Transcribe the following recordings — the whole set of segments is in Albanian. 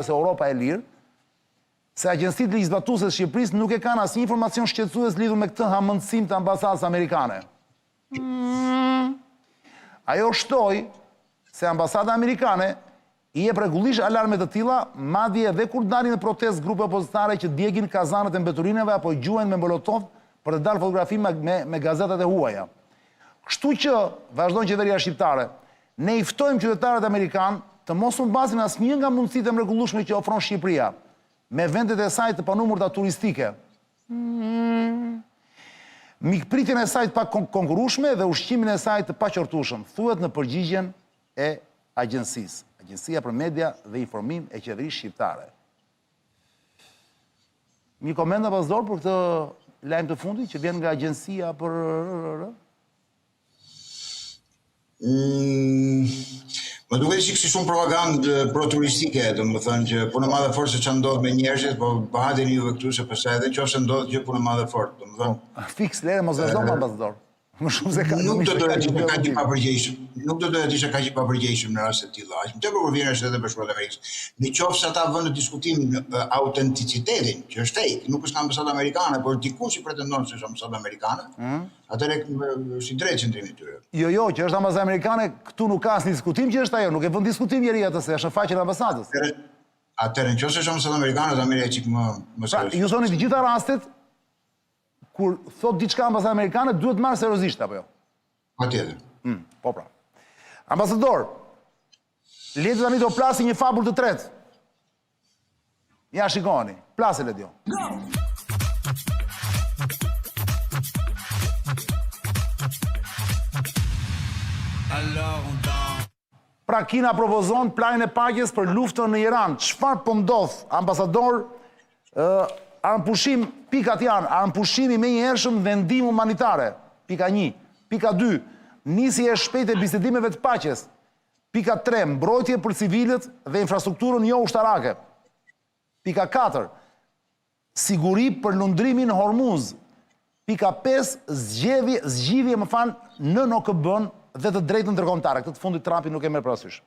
se Europa e lirë, se agjensitë ligjzbatuese të Shqipërisë nuk e kanë asnjë informacion shqetësues lidhur me këtë hamendësim të ambasadës amerikane. Ajo shtoi se ambasada amerikane i jep rregullisht alarme të tilla, madje edhe kur dalin në protestë grupe opozitare që djegin kazanët e mbeturinave apo gjuhen me molotov për të dalë fotografi me gazetat e huaja. Kështu që, vazhdon qeveria shqiptare, ne i ftojmë qytetarët amerikanë të mos u mbasin asnjë nga mundësitë e mrekullueshme që ofron Shqipëria, me vendet e saj të panumërta turistike. Mikpritjen e saj të pakonkurrueshme dhe ushqimin e saj të paqortueshëm, thuhet në përgjigjen e agjencisë. Agjencia për Media dhe Informim e Qeverisë Shqiptare. Një koment ambasador për këtë lajm të fundit që vjen nga agjencia për... Më duket që kështë shumë propagandë pro-turistike, dhe më thënë që punë madhe fort se që ndodhë me njerëzit, po bahatin juve këtu se përsa edhe që ose ndodhë që punë madhe fort, dhe më thënë. Fiks, lere, mos vazhdo më ambasador. Më shumë se ka... Nuk do të të ka që papërgjeshëm. Nuk do të të ka që papërgjeshëm në rrasë të tilla. Më të përvjen është edhe për Shkurat e Amerikës. Në qoftë se ata vënë në diskutim autenticitetin, që është fake, nuk është ambasadë amerikane, por dikush që pretendon se është ambasadë amerikane, atëre është i drejtë qëndrimi i tyre. Jo, që është ambasadë amerikane, këtu nuk ka asnjë diskutim që është ajo, nuk e vën diskutim njeri atë se është në faqen e ambasadës. Atëre nëse është ambasadë amerikane, do merret çik më seriozisht. Ju thoni të gjitha rastet kur thot diçka ambasadë amerikane, duhet marrë seriozisht apo jo? Patjetër. Po pra. Ambasador, le të tani do plasi një fabul të tretë. Ja shikoni, plase le dio. Pra Kina propozon planin e paqes për luftën në Iran. Çfarë po ndodh, ambasador? Anëpushim, pikat janë, anëpushimi me njëhershëm dhe ndim humanitare. Pika 1. Pika 2. Nisje e shpejtë e bisedimeve të paqes. Pika 3. Mbrojtje për civilët dhe infrastrukturën jo ushtarake. Pika 4. Siguri për lundrimin Hormuz. Pika 5. Zgjidhje në OKB-n dhe të drejtën ndërkombëtare. Këtë të fundit Trumpi nuk e merr parasysh.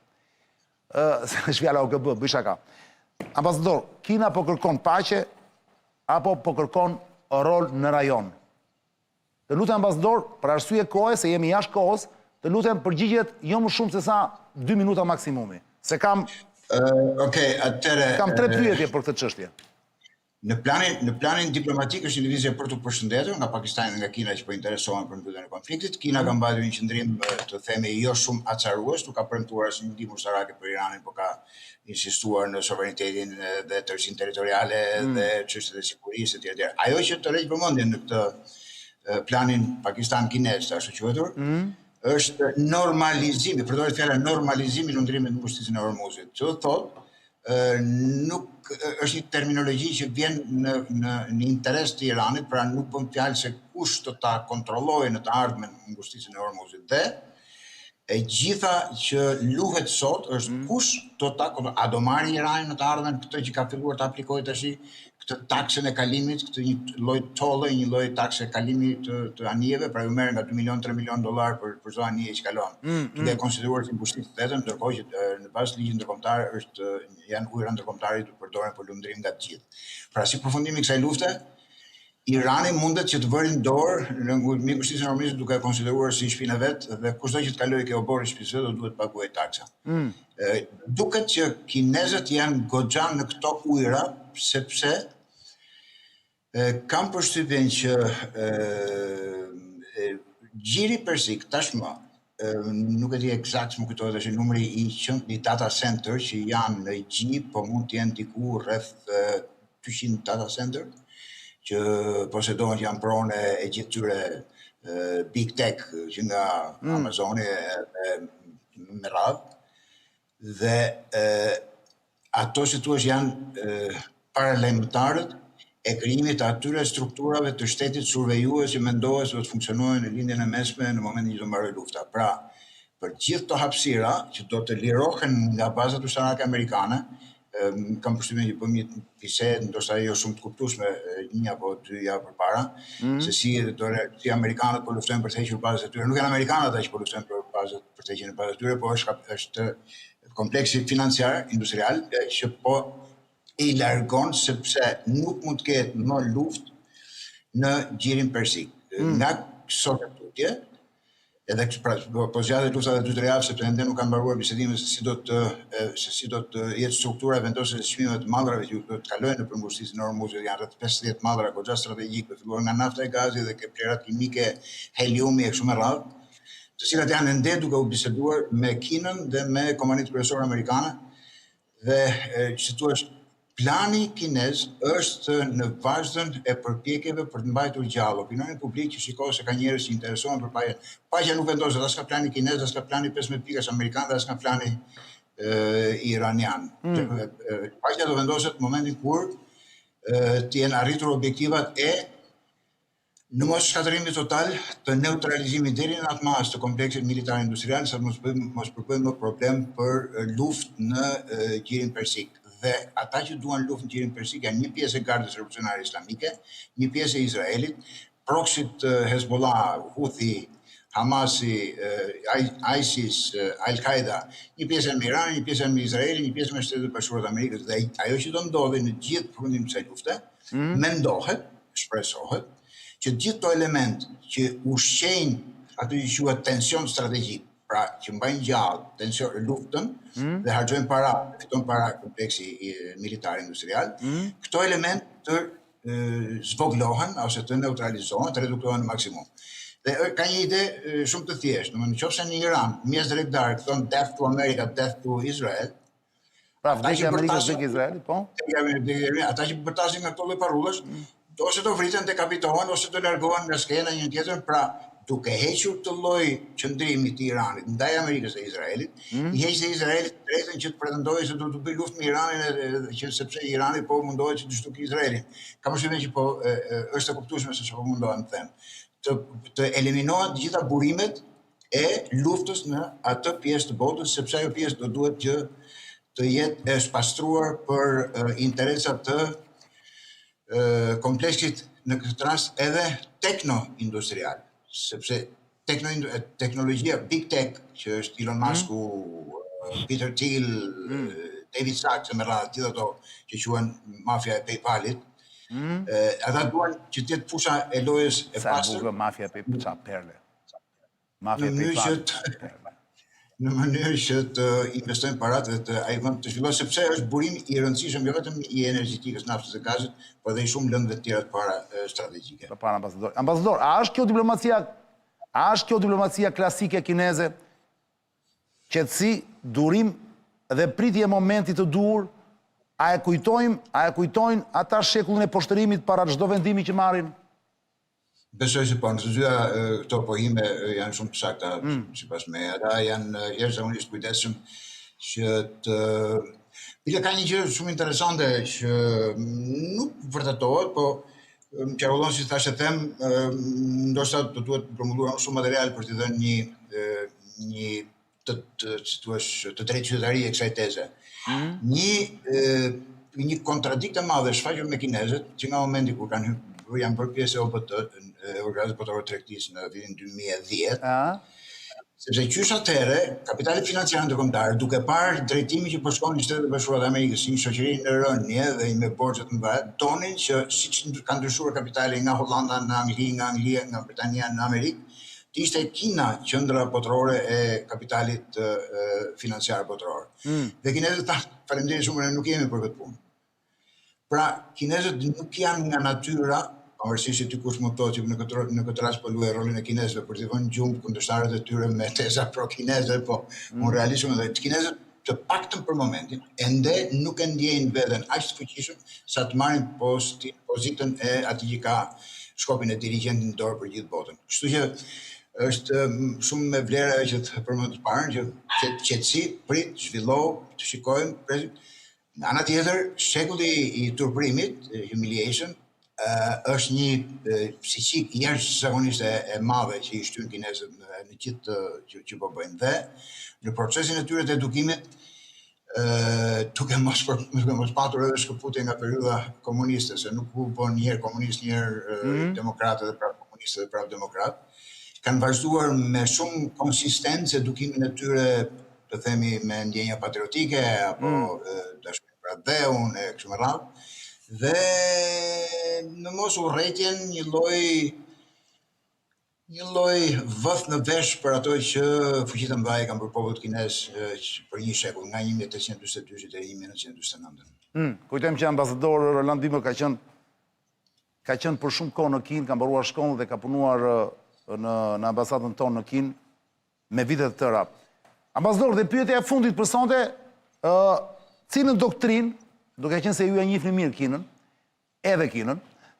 Është fjala OKB, bëj shaka. Ambasador, Kina po kërkon paqe apo po kërkon rol në rajon? Të lutem ambasador, për arsye kohe, se jemi jashtë kohës, të lutem përgjigjet jo më shumë se sa 2 minuta maksimumi. Se kam... atëre... Kam 3 pyetje për këtë çështje. Në planin diplomatik është një lëvizje për të përshëndetur nga Pakistani dhe nga Kina që po interesohen për mbylljen e konfliktit. Kina ka mbajtur një qendrim të themi jo shumë acarues, nuk ka premtuar asnjë ndihmë ushtarake për Iranin, por ka insistuar në sovranitetin dhe tërësinë territoriale dhe çështjet e sigurisë etj. Ajo që të rreq vëmendjen në këtë planin Pakistan-Kinez, ashtu quhetur, është normalizimi, përdoret fjala normalizimi i lundrimit në pushtetin e Hormuzit. Që thotë nuk është një terminologji që vjen në interes të Iranit, pra nuk bën fjalë se kush do ta kontrollojë në të ardhmen ngushticën e Hormuzit. Dhe e gjitha që luhet sot është kush do ta kontrollojë. A do marrë Irani në të ardhmen këtë që ka filluar të aplikojë tash, këtë taksën e kalimit, këtë një lloj tolle, një lloj takse kalimi të anijeve, pra ju merr nga 2 milion, 3 milion dollar për çdo anije që kalon. Dhe e konsideruar si mbështetje vetëm, ndërkohë që në bazë ligjit ndërkombëtar janë ujëra ndërkombëtare të përdoren për lundrim nga të gjithë. Pra si përfundimi i kësaj lufte, Irani mundet që të vërin dorë në ngushticën e Hormuzit duke e konsideruar si shtëpinë vet dhe kushdo që të kalojë ke oborri shtëpisë do duhet paguajë taksa. Duket që kinezët janë goxha në këto ujëra sepse kam përshtypjen që gjiri persik tashmë nuk e di eksakt, më kujtohet është numri i data center që janë në Gji, po mund të jenë diku rreth 200 data center që posedohen, që janë pronë e gjithë tyre big tech që nga Amazoni me radhë. Dhe ato që thua janë paralajmëtarët e krijimit të atyre strukturave të shtetit survejues që mendohet se do të funksionojnë në lindjen e mesme në momentin që do mbarojë lufta. Pra, për gjithë këto hapësira që do të lirohen nga bazat ushtarake amerikane, kam përshtypjen që bëm një bisedë ndoshta jo shumë të kuptueshme 1 apo 2 javë përpara, se si amerikanët po luftojnë për të hequr bazat e tyre. Nuk janë amerikanët ata që po luftojnë për të hequr bazat e tyre, por është kompleksi financiar, industrial që po i largon sepse nuk mund të ketë më luftë në gjirin persik. Nga sot e tutje, edhe po zgjathet lufta edhe 2-3 javë sepse ende nuk kanë mbaruar bisedimet se si do të jetë struktura vendosur e çmimeve të mallrave që do të kalojnë në përmbushtësinë e Hormuzit, janë rreth 50 mallra goxha strategjike, filluar nga nafta e gazit dhe plerat kimike, heliumi e kështu me radhë, të cilat janë ende duke u biseduar me Kinën dhe me kompanitë kryesore amerikane dhe që thua plani kinez është në vazhdën e përpjekjeve për të mbajtur gjallë opinionin publik që shikon se ka njerëz që interesohen për paqen. Paqja nuk vendoset as nga plani kinez, as nga plani 15 pikash amerikan, as nga plani iranian. Paqja do vendoset në momentin kur të jenë arritur objektivat e në mos shkatërimit total të neutralizimit deri në atë masë të kompleksit militar industrial, sa mos përpojmë më problem për luftë në gjirin persik. Dhe ata që duan luftë në gjirin persik janë një pjesë e Gardës Revolucionare Islamike, një pjesë e Izraelit, proksit Hezbollah, Houthi, Hamasi, ISIS, Al-Qaeda, një pjesë me Iran, një pjesë me Izraelin, një pjesë me Shtetet e Bashkuara të Amerikës. Dhe ajo që do ndodhi në gjithë përfundimin e kësaj lufte, mendohet, shpresohet, që gjithë këto element që ushqejnë atë që quhet tension strategjik, pra që mbajnë gjallë luftën dhe harxojnë para, fitojnë para kompleksi militar industrial, këto element të zvoglohen ose të neutralizohen, të reduktohen në maksimum. Dhe ka një ide shumë të thjeshtë, nëse në Iran, mjes drektar thonë death to America, death to Israel, pra vdekja Amerikës vdekja Izraelit, po? Ata që përtasin nga këto lloj parrullash, ose do vriten, dekapitohen, ose do largohen nga skena një tjetër, pra duke hequr këtë lloj qëndrimi të Iranit ndaj Amerikës dhe Izraelit, i heq se Izraelit drejtën që të pretendojë se do të bëjë luftë me Iranin që sepse Irani po mundohet që të shtukë Izraelin. Kam përshtypjen që po është e kuptueshme se çfarë po mundohen të them. Të eliminohen të gjitha burimet e luftës në atë pjesë të botës, sepse ajo pjesë do duhet që të jetë e spastruar për interesat të kompleksit në këtë rast edhe tekno-industrial, sepse teknologjia Big Tech, që është Elon Musku, Peter Thiel, David Sacks, me radhë gjithë ato që quhen mafia e PayPalit, ata duan që të jetë fusha e lojës e pastër. Sa bukur mafia e PayPal, perle. Mafia e PayPal. Në mënyrë që të investojnë parat dhe të ai vend të zhvillohet, sepse është burim i rëndësishëm jo vetëm i energjetikës, naftës dhe gazit, por edhe i shumë lëndëve të tjera të para strategjike. Para ambasador. Ambasador, a është kjo diplomacia klasike kineze? Qetësi, durim dhe pritje momentit të duhur, a e kujtojnë ata shekullin e poshtërimit para çdo vendimi që marrin? Besoj se po, në të dyja këto pohime janë shumë të sakta, sipas meje. Ata janë jashtëzakonisht kujdesshëm që të... Bile ka një gjë shumë interesante që nuk vërtetohet, po më qarkullon si thashë them, ndoshta do duhet promulluar shumë material për t'i dhënë një të drejtë qytetari e kësaj teze. Një kontradikt e madhe shfaqur me kinezët, që nga momenti kur janë bërë pjesë e OBT, Organizatës Botërore të Tregtisë në vitin 2010, sepse qysh atëherë kapitalet financiare ndërkombëtare, duke parë drejtimin që po shkon në Shtetet e Bashkuara të Amerikës si një shoqëri në rënje dhe me borxhe të mëdha, donin që siç ka ndryshuar kapitali nga Hollanda në Angli, nga Anglia nga Britania në Amerikë, të ishte Kina qendra botërore e kapitalit financiar botëror. Dhe kinezët thanë, faleminderit shumë, ne nuk jemi për këtë punë. Pra, kinezët nuk janë nga natyra, pavarësisht se dikush mund të thotë që në këtë rast po luajë rolin e kinezëve për të vënë gjumë kundërshtarët e tyre me teza pro-kineze, po unë realisht edhe kinezët të paktën për momentin ende nuk e ndjejnë veten aq të fuqishëm sa të marrin pozitën e atij që ka shkopin e dirigentit në dorë për gjithë botën. Kështu që është shumë me vlerë që të përmend të parën që qetësi, prit, zhvillohu, të shikojmë. Nga ana tjetër, shekulli i turpërimit, humiliation, është një psiqik jashtëzakonisht e madhe që i shtyn kinezët në gjithë që po bëjnë. Dhe në procesin e tyre të edukimit, duke mos patur edhe shkëputje nga periudha komuniste, se nuk u bën njëherë komunist, njëherë demokrat edhe prapë komunist edhe prapë demokrat, kanë vazhduar me shumë konsistencë edukimin e tyre, të themi me ndjenja patriotike apo dashuri pra dhe unë e kështu me radhë, dhe në mos urrëtitjen një lloj vëth në vesh për ato që fuqitë e mëdha kanë për popullit kinez për një shekull, nga 1842 deri 1949. Kujtojmë që ambasador Roland Dimër ka qenë për shumë kohë në Kinë, ka mbaruar shkollën dhe ka punuar në ambasadën tonë në Kinë me vite të tëra. Ambasador, dhe pyetja e fundit për sonte, cilën doktrinë, duke qenë se ju e njihni mirë Kinën, edhe Kinën,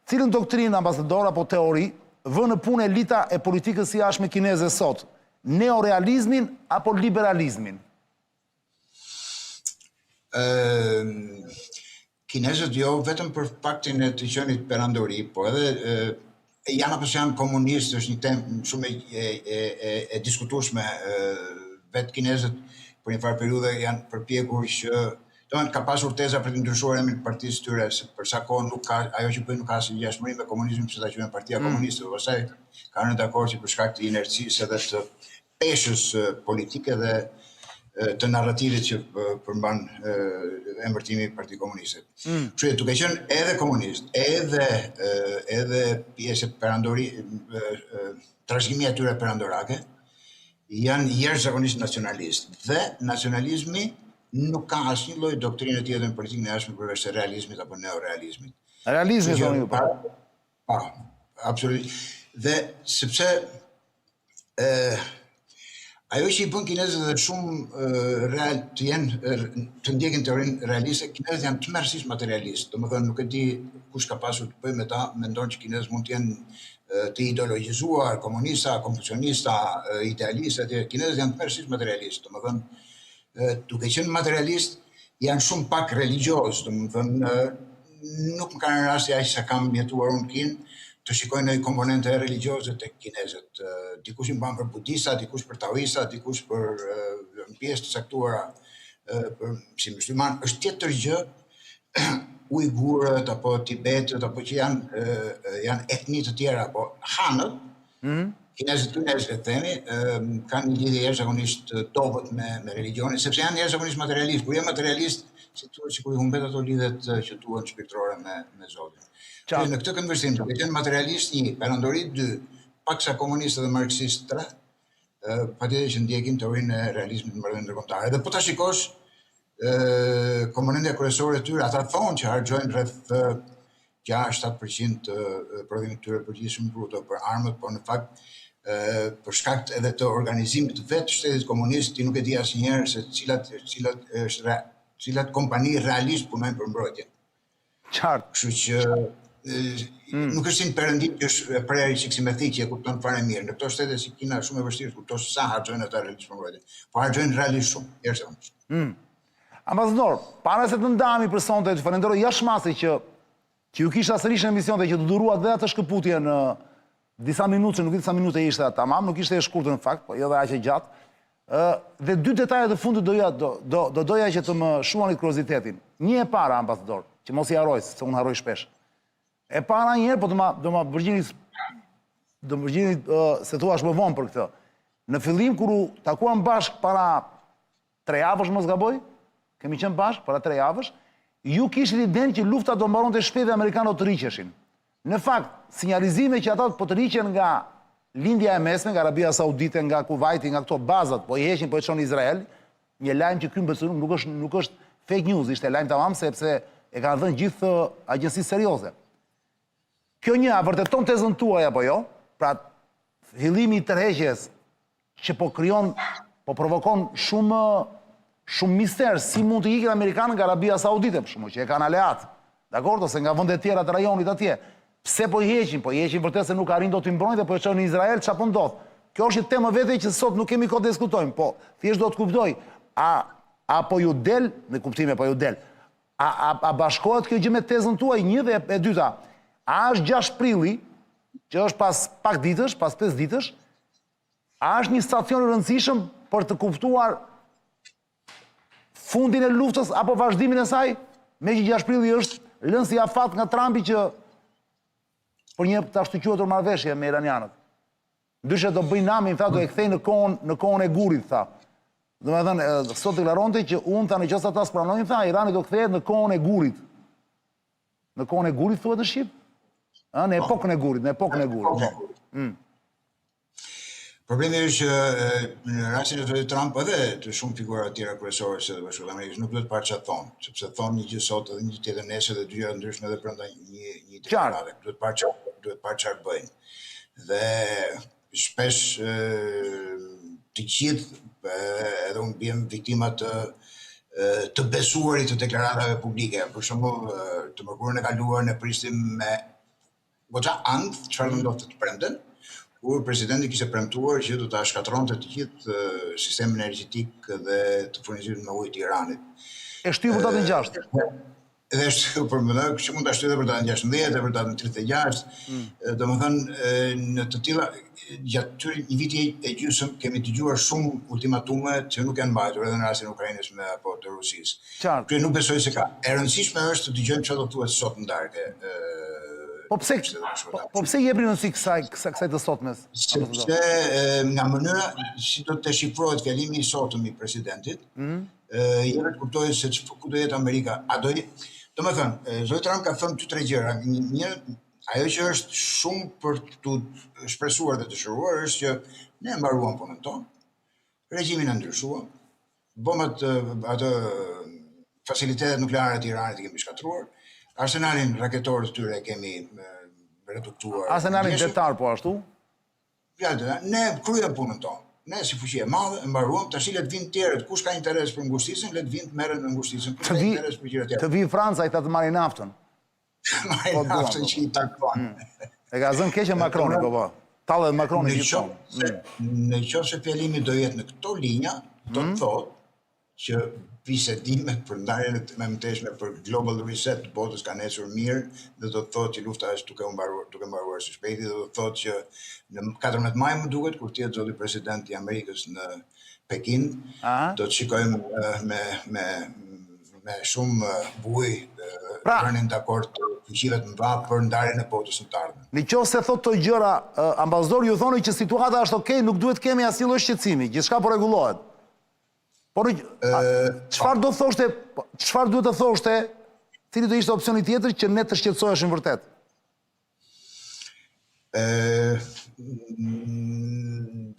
cilën doktrinë, ambasador, apo teori, vë në punë elita e politikës së jashtme kineze sot? Neorealizmin apo liberalizmin? Kinezët jo vetëm për faktin e të qenit perandori, po edhe janë apo janë komunistë, është një temë shumë e diskutueshme. Vetë kinezët për një farë periudhë janë përpjekur që ka pasur teza për të ndryshuar emrin e partisë tyre, se për sa kohë nuk ka ajo që bëjnë nuk ka asnjë me komunizmin, pse ta quajnë Partia Komuniste, pastaj kanë rënë dakord që për shkak të inercisë edhe të peshës politike dhe të narrativit që përmban emërtimi Parti Komuniste. Kështu që duke qenë edhe komunist, edhe pjesë perandori, trashëgimia e tyre perandorake, janë jashtëzakonisht nacionalist. Dhe nacionalizmi nuk ka asnjë lloj doktrine tjetër në politikën e jashtme përveç se realizmit apo neorealizmit. Realizmi thoni ju. Po, absolutisht. Dhe sepse ajo që i bën kinezët dhe shumë real të ndjekin teorinë realiste, kinezët janë tmerrsisht materialistë. Domethënë nuk e di kush ka pasur të bëjë me ta, mendon që kinezët mund të jenë të ideologjizuar, komunista, konfucionista, idealista, kinezët janë tmerrsisht materialistë. Domethënë duke qenë materialist, janë shumë pak religios, domethënë nuk më kanë rasti aq sa kam jetuar unë Kinë, të shikojnë një komponente religioze të kinezët. Dikush i mban për budista, dikush për taoista, dikush për pjesë të caktuara si musliman. Është tjetër gjë Ujgurët apo Tibetët apo që janë etni të tjera, apo hanët, kinezët le themi, kanë një lidhje jashtëzakonisht dobët me religionin, sepse janë jashtëzakonisht materialist. Kur janë materialist, si kur i humbet ato lidhet që duhen shpirtërore me Zotin. Në këtë këndvështrim, duke qenë materialist 1, perandori 2, paksa komunist dhe marksist 3, patjetër që ndjekin teorinë e realizmit në marrëdhënie ndërkombëtare. Dhe po ta shikosh komponentja kryesore e tyre, ata thonë që harxojnë rreth 6-7% të prodhimit tyre përgjithshëm bruto për armët, por në fakt për shkak edhe të organizimit të vetë shtetit komunist, ti nuk e di asnjëherë se cilat kompani realisht punojnë për mbrojtje. Qartë. Kështu që nuk është si në perëndim që është prerë që me thikë që kupton fare mirë. Në këto shtete si Kina është shumë e vështirë të kuptosh sa harxojnë ata realisht për mbrojtje. Po harxojnë realisht shumë, jashtëzakonisht. Ambasador, para se të ndahemi për sonte, të falenderoj jashtëmasi që ju kisha sërish në emision dhe që të duruat dhe atë shkëputje në disa minutë, nuk disa minute ishte tamam, nuk ishte e shkurtër në fakt, po jo dhe aq e gjatë. Dhe 2 detajet të fundit do doja që të më shuanit kuriozitetin. Një e para, ambasador, që mos i harroj, se unë harroj shpesh. E para njerë, po do ma vërgjini se thua është më vonë për këtë. Në fillim, kur u takuam bashkë para 3 javësh, mos gaboj, kemi qenë bashkë para 3 javësh, ju kishit idenë që lufta do mbaronte shpejt dhe Amerikanët të riqeshin. Në fakt, sinjalizime që ata po të riqen nga lindja e mesme, nga Arabia Saudite, nga Kuwaiti, nga këto bazat, po i heqin, po e çon Izrael, një lajm që ky mbështetur nuk është fake news, ishte lajm tamam sepse e kanë dhënë gjithë agjenci serioze. Kjo një, a vërteton tezën tuaj apo jo? Pra, fillimi i tërheqjes që po krijon, po provokon shumë mister, si mund të ikin Amerikanë nga Arabia Saudite, për shembull, që e kanë aleat, dakord, ose nga vende tjera të rajonit atje. Pse po i heqin? Po i heqin vërtet se nuk arrin do t'i mbrojnë dhe po e çon në Izrael, çfarë po ndodh? Kjo është një temë vete që sot nuk kemi kohë të diskutojmë, po thjesht do të kuptoj, apo ju del, në kuptime po ju del, a bashkohet kjo gjë me tezën tuaj, një dhe e dyta, a është 6 prilli, që është pas pak ditësh, pas 5 ditësh, a është një stacion i rëndësishëm për të kuptuar fundin e luftës apo vazhdimin e saj, me që 6 prilli është lënë si afat nga Trumpi që për një të ashtu quajtur marrëveshje me iranianët. Ndyshe do bëjnë namin, tha, do e kthej në kohën e gurit, tha. Do me thënë, sot deklaronte që unë tha në qësë ata s'pranojnë, tha, Irani do kthehet në kohën e gurit. Në kohën e gurit, thuhet në Shqip? Në epokën e gurit, në epokën e gurit. Problemi është që në rastin e Donald Trump edhe të shumë figura të tjera kryesore se të Bashkuar Amerikës nuk duhet parë çfarë thonë, sepse thonë një gjë sot edhe një tjetër nesër dhe dy gjëra ndryshme edhe brenda një deklarate. Duhet parë çfarë bëjnë. Dhe shpesh të gjithë edhe unë bjem viktima të besuarit të deklaratave publike. Për shembull, të mërkurën e kaluar në pristim me goxha ankth çfarë do të premten, kur presidenti kishte premtuar që do ta shkatronte të gjithë sistemin energjetik dhe të furnizimit me ujë të Iranit. E shtyr për datën 6. Edhe shtyr për më që mund ta shtyr për datën 16, për datën 36. Domethënë në të tilla gjatë këtyre një viti e gjysmë kemi dëgjuar shumë ultimatume që nuk janë mbajtur edhe në rastin e Ukrainës me apo të Rusisë. Kjo nuk besoj se ka. E rëndësishme është të dëgjojmë çfarë do thuhet sot në darkë. Po pse jepni rëndësi kësaj të sotmes? Sepse nga mënyra si do të shifrohet fjalimi i sotëm i presidentit, jepet kuptohet se ku do jetë Amerika. Domethënë, zoti Trump ka thënë 2-3 gjëra. Ajo që është shumë për të shpresuar dhe të shëruar është që ne mbaruam punën tonë, regjimin e ndryshuam, bombat atë facilitetet nukleare të Iranit i kemi shkatruar, arsenalin raketor të tyre kemi reduktuar. Arsenalin detar po ashtu? Ne kryem punën tonë. Ne si fuqi e madhe e mbaruam, tash le të vinë tjerët. Kush ka interes për ngushticën, le të vinë të merren me ngushticën. Kush ka interes për gjëra tjera. Të vinë Franca i ta të marrin naftën. Marrin naftën që i takon. E ka zënë keqe Macroni, po. Tallet Macroni gjithmonë. Në qoftë se fjalimi do jetë në këto linja, do të thotë që bisedimet për ndarjen e mëtejshme për global reset të botës kanë ecur mirë dhe do të thotë që lufta është duke mbaruar së shpejti dhe do të thotë që në 14 maj më duket kur të jetë zoti president i Amerikës në Pekin, do të shikojmë me shumë bujë rënien dakord të fuqive të mëdha për ndarjen e botës së ardhmen. Në qoftë se thotë këto gjëra, ambasador ju thoni që situata është okay, nuk duhet kemi asnjë lloj shqetësimi, gjithçka po rregullohet. Por çfarë duhet të thoshte, cili do ishte opsioni tjetër që ne të shqetësoheshim vërtet?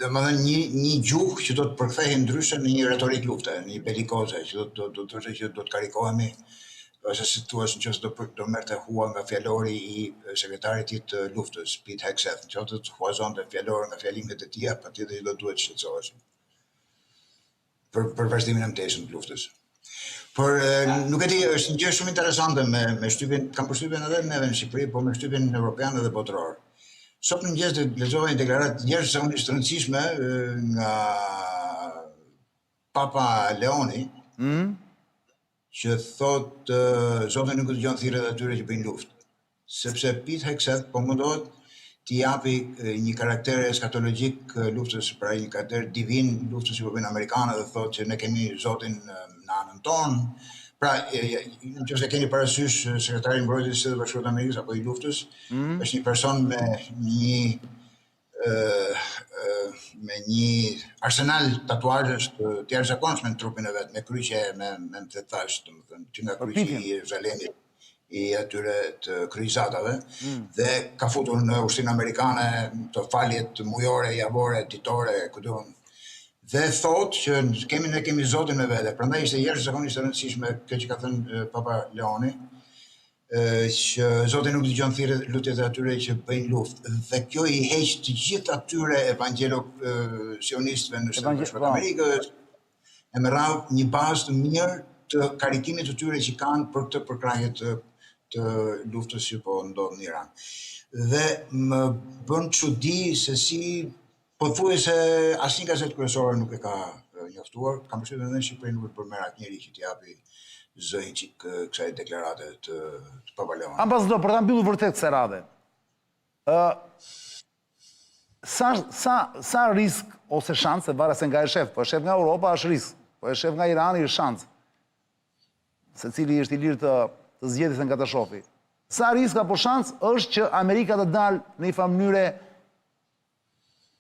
Domethënë një gjuhë që do të përkthehej ndryshe në një retorik lufte, një belikoze, që do të thoshte që do të karikohemi, ose si thua nëse do merrte hua nga fjalori i sekretarit të luftës, Pete Hegseth, që do të huazonte fjalor nga fjalimet e tij, patjetër do duhet të shqetësoheshim për vazhdimin e mëtejshëm të luftës. Por nuk e di, është një gjë shumë interesante me shtypin, kam përshtypjen edhe neve në Shqipëri, po me shtypin evropian edhe botëror. Sot në mëngjes lexova një deklaratë jashtëzakonisht të rëndësishme nga Papa Leoni, që thotë Zoti nuk dëgjon thirrjet e atyre që bëjnë luftë, sepse Pete Hegseth po mundohet t'i japi një karakter eskatologjik luftës, pra një karakter divin luftës që po bëjnë amerikanë dhe thotë që ne kemi Zotin në anën tonë. Pra, nëse keni parasysh sekretari i mbrojtjes së Bashkuar të Amerikës apo i luftës, është një person me një arsenal tatuazhesh të jashtëzakonshëm në trupin e vet, me kryqe, me thethash, domethënë, që nga kryqi i Jeruzalemit i atyre të kryqëzatave, dhe ka futur në ushtrinë amerikane të faljet mujore, javore, ditore, këtu. Dhe thotë që ne kemi Zotin me vete, prandaj ishte jashtëzakonisht e rëndësishme kjo që ka thënë Papa Leoni, që Zoti nuk dëgjon thirrjet lutjet e atyre që bëjnë luftë. Dhe kjo i heq të gjithë atyre evangelo-sionistëve në Shtetet Bashkuara të Amerikës, e me radhë një bazë të mirë të karikimit të tyre që kanë për këtë përkrahje të luftës që po ndodh në Iran. Dhe më bën çudi se si pothuajse asnjë gazetë kryesore nuk e ka njoftuar. Kam përshtypjen edhe në Shqipëri nuk është përmer atë njeri që t'i japi zërin çik kësaj deklarate të Papa Leoni. Ambasador, për ta mbyllur vërtet kësaj radhe. Sa risk ose shans, varet se nga e shef, po e shef nga Europa është risk, po e shef nga Irani është shans. Secili është i lirë të zgjedhjes nga të shofi. Sa risk apo shans është që Amerika të dalë në një mënyrë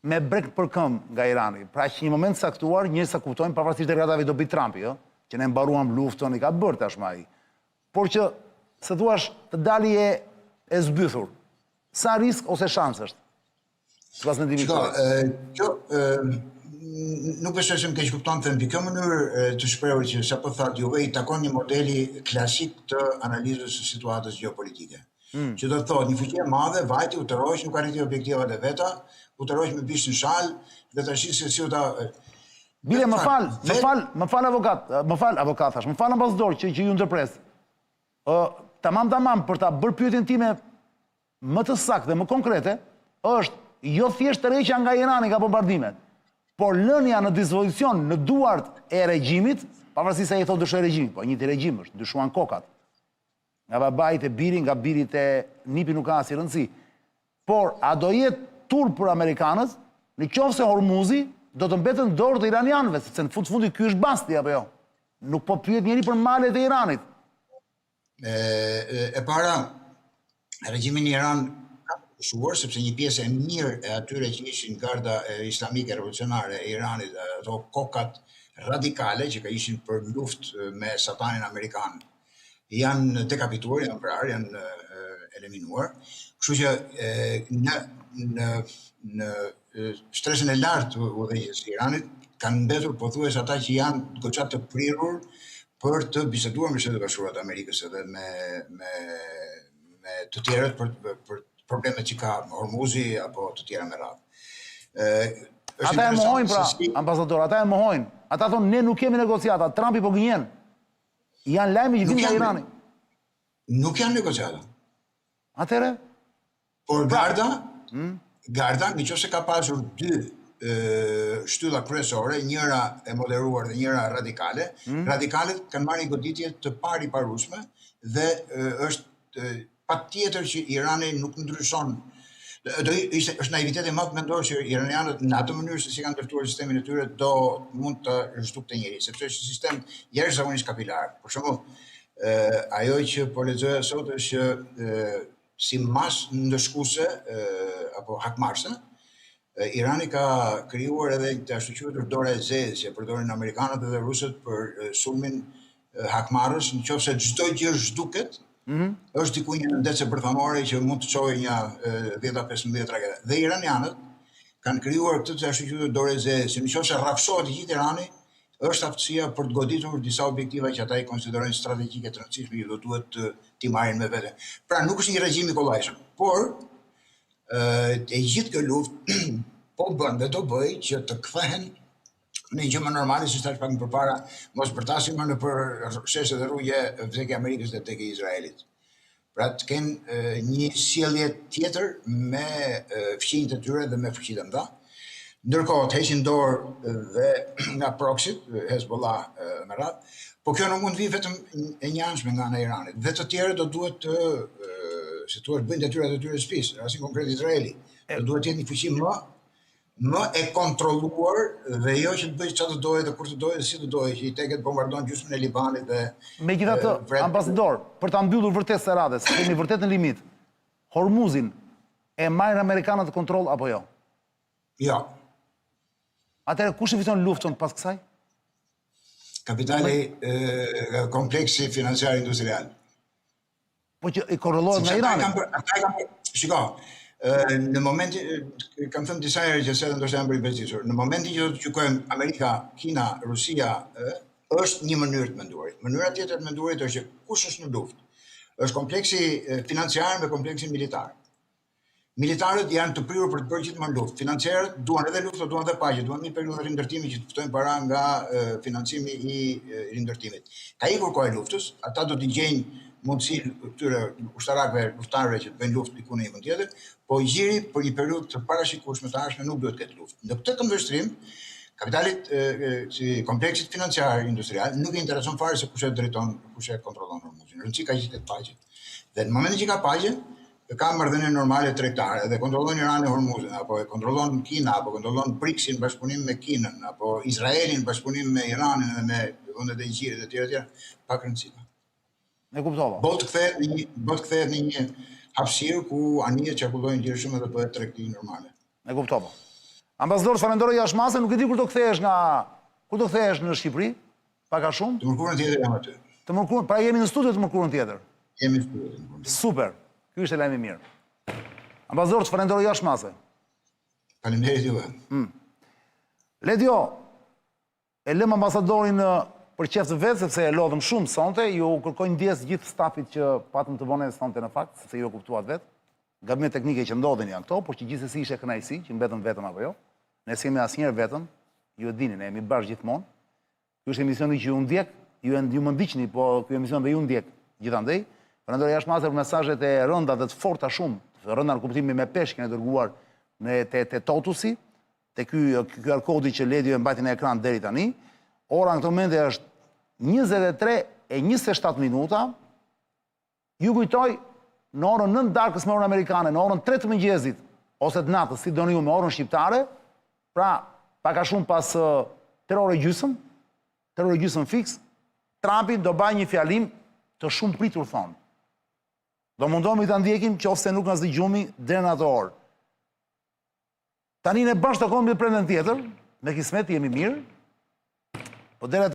me brek për këmbë nga Irani. Pra që një moment saktuar, njërë sa kuptojnë, pavarësisht dekretave do bëj Trumpi, që ne mbaruam luftën, i ka bërë tashmë ai. Por që, se thuash, të dali e zbythur, sa risk ose shans është? Sipas mendimit tuaj. Nuk besoj se më keq kupton të mbi kjo mënyrë të shprehur që sapo thatë juve i takon një modeli klasik të analizës së situatës gjeopolitike. Që do të thotë një fuqi e madhe, vajti u tërhoq, nuk arriti objektivat e veta, u tërhoq me bish në shal, dhe tash se si u ta Bile, më fal avokat, më fal ambasador që ju ndërpres. Tamam për ta bërë pyetjen time më të saktë dhe më konkrete, është jo thjesht tërheqja nga Irani nga bombardimet, por lënia në dispozicion në duart e regjimit, pavarësisht se ai thotë dëshoj regjimit, po njëjti regjim është, dyshuan kokat. Nga babait e biri, nga birit e nipi nuk ka asnjë rëndësi. Por a do jetë turp për amerikanët, në qoftë se Hormuzi do të mbetet në dorë të iranianëve, sepse në fund fundi ky është basti apo jo. Nuk po pyet njëri për malet e Iranit. E para, regjimin në Iran ka pushuar, sepse një pjesë e mirë e atyre që ishin garda islamike revolucionare e Iranit, ato kokat radikale që ka ishin për luftë me satanin amerikan, janë dekapituar, janë vrarë, janë eliminuar. Kështu që në shtresën e lartë të udhëheqjes së Iranit kanë mbetur pothuajse ata që janë goxha të prirur për të biseduar me Shtetet Bashkuara të Amerikës edhe me të tjerët për problemet që ka Hormuzi apo të tjera me radhë. Ata e mohojnë pra, ambasador, ata e mohojnë. Ata thonë ne nuk kemi negociata, Trumpi po gënjen. Janë lajme që vinë nga Irani. Nuk janë negociata. Atëre? Por Garda, në qoftë se ka pasur dy shtylla kryesore, njëra e moderuar dhe njëra radikale, radikalet kanë marrë një goditje të pariparueshme dhe është patjetër që Irani nuk ndryshon. Është naiviteti më të mendoj që iranianët në atë mënyrë se si kanë ndërtuar sistemin e tyre mund të zhdukte njëri, sepse është sistem jashtëzakonisht kapilar. Për shembull, ajo që po lexoja sot është si masë ndëshkuese apo hakmarrëse, Irani ka krijuar edhe të ashtu quajtur dorë e zezë që përdorin amerikanët edhe rusët për sulmin hakmarrës, nëse çdo gjë zhduket, është diku një ndece bërthamore që mund të çojë një 10-15 rakete. Dhe iranianët kanë krijuar këtë të ashtu quajtur dorë e zezë, nëse rrafsohet i gjithë Irani, është aftësia për të goditur disa objektiva që ata i konsiderojnë strategjike të rëndësishme që do duhet t'i marrin me vete. Pra nuk është një regjim i kollajshëm, por e gjithë kjo luftë po bën dhe do bëj që të kthehen në një gjë më normale, si thash pak më përpara, mos bërtasim në për sheshe dhe rrugë vdekja e Amerikës dhe vdekja e Izraelit. Pra të kenë një sjellje tjetër me fqinjtë e tyre dhe me fuqitë e mëdha. Ndërkohë të heqin dorë dhe nga proxyt, Hezbollah me radhë, po kjo nuk mund vi vetëm e njanshme nga ana e Iranit. Dhe të tjerë do duhet të bëjnë detyrat e tyre shtëpisë, rasin konkret Izraeli. Do duhet të jetë një fuqi më e kontrolluar dhe jo që të bëjë çfarë të dojë dhe kur të dojë dhe si të dojë, që i teket bombardon gjysmën e Libanit dhe megjithatë, ambasador, për ta mbyllur vërtet së radhës, kemi vërtet në limit. Hormuzin e marrin amerikanët në kontroll apo jo? Jo. Atëherë kush e fiton luftën pas kësaj? Kapitali kompleksi financiar industrial. Po që i korrellohet nga Irani. Shiko, në momentin, kam thënë disa herë që se ndoshta janë për investitur, në momentin që do të gjykojmë Amerika, Kina, Rusia, është një mënyrë të menduarit. Mënyra tjetër të menduarit është që kush është në luftë. Është kompleksi financiar me kompleksin militar. Militarët janë të prirur për të bërë gjithmonë luftë. Financiarët duan edhe luftë, duan edhe paqe, duan një periudhë rindërtimi që të ftojnë para nga financimi i rindërtimit. Ka ikur koha e luftës, ata do të gjejnë mundësi këtyre ushtarakëve, luftarëve që të bëjnë luftë diku në një vend tjetër, po i gjiri për një periudhë të parashikueshme të ardhshme nuk duhet të ketë luftë. Në këtë këndvështrim, kapitalit si kompleksit financiar industrial nuk i intereson fare se kush e drejton, kush e kontrollon Hormuzin. Rëndësi ka gjithë paqe. Dhe në momentin që ka paqe, ka marrëdhënie normale tregtare dhe kontrollon Irani Hormuzin, apo e kontrollon Kina, apo kontrollon BRICS-in bashkëpunim me Kinën, apo Izraelin bashkëpunim me Iranin dhe me vendet e Gjirit dhe tjera, pak rëndësi. E kuptova. Bëhet kthehet në një hapësirë ku anije çarkullojnë lirshëm dhe bëhet tregti normale. E kuptova. Ambasador, falenderoj jashmase, nuk e di kur do kthehesh në Shqipëri, pak a shumë. Të mërkurën tjetër jam aty. Të mërkurën, pra jemi në studio të mërkurën tjetër. Jemi në studio të mërkurën tjetër. Super, ky është e lajmi mirë. Ambasador, të falenderoj jashmase. Faleminderit juve. Ledio, e lëm ambasadorin për qef të vetë, sepse e lodhëm shumë sonte, ju kërkoj ndjes gjithë stafit që patëm të bëne sonte në fakt, sepse ju e kuptuat vetë. Gabimet teknike që ndodhin janë këto, por që gjithsesi ishte kënaqësi, që mbetëm vetëm apo jo. Ne s'kemi asnjëherë vetëm, ju e dini, ne jemi bashkë gjithmonë. Ky është emisioni që ju ndjek, ju më ndiqni, po ky emision dhe ju ndjek gjithandej. Falenderoj jashmase për mesazhet e rënda dhe të forta shumë, rënda në kuptimin me peshë keni dërguar te Totusi, te ky QR kodi që Ledio e mbajti në ekran deri tani. Ora në këtë moment është 23:27 minuta. Ju kujtoj në orën 9 darkës me orën amerikane, në orën 3 të mëngjesit, ose të natës, si doni ju me orën shqiptare, pra pak a shumë pas 3 orë gjysmë fix, Trumpi do baj një fjalim të shumë pritur thonë. Do mundohemi të ndjekim qofse nuk na zgjumi deri në atë orë. Tani ne bashkë takohemi në prenden tjetër, me kismet jemi mirë, po deri